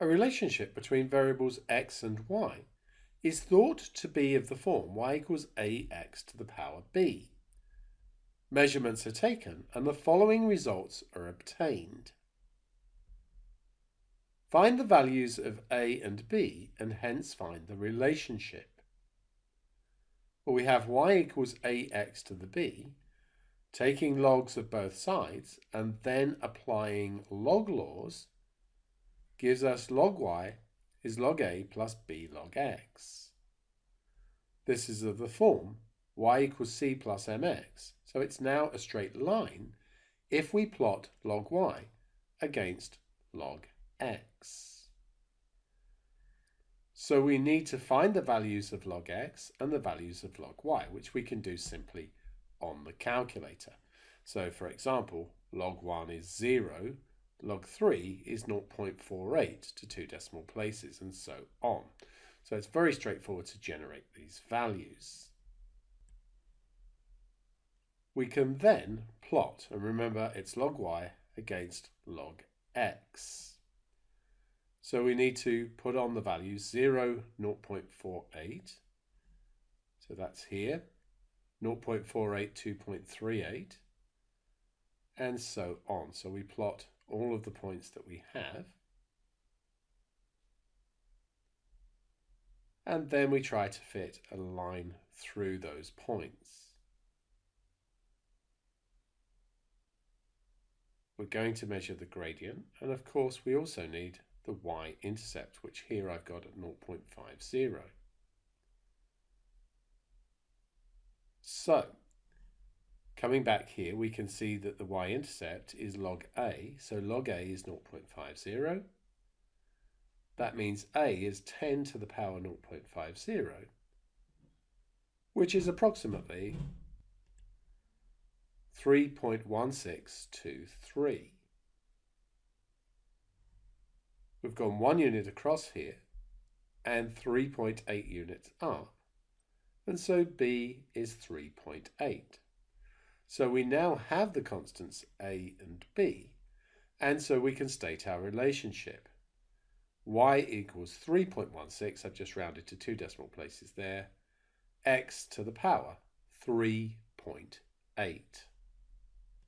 A relationship between variables x and y is thought to be of the form y equals ax to the power b. Measurements are taken and the following results are obtained. Find the values of a and b and hence find the relationship. Well, we have y equals ax to the b, taking logs of both sides and then applying log laws gives us log y is log a plus b log x. This is of the form y equals c plus mx, so it's now a straight line if we plot log y against log x. So we need to find the values of log x and the values of log y, which we can do simply on the calculator. So for example, log 1 is 0, log 3 is 0.48 to 2 decimal places, and so on. So it's very straightforward to generate these values. We can then plot, and remember it's log y against log x. So we need to put on the values 0, 0.48, so that's here, 0.48, 2.38, and so on. So we plot all of the points that we have, and then we try to fit a line through those points. We're going to measure the gradient, and of course we also need the y-intercept, which here I've got at 0.50. So, coming back here, we can see that the y-intercept is log a, so log a is 0.50. That means a is 10 to the power 0.50, which is approximately 3.1623. We've gone 1 unit across here and 3.8 units up, and so b is 3.8. So we now have the constants a and b, and so we can state our relationship. Y equals 3.16, I've just rounded to 2 decimal places there, x to the power 3.8.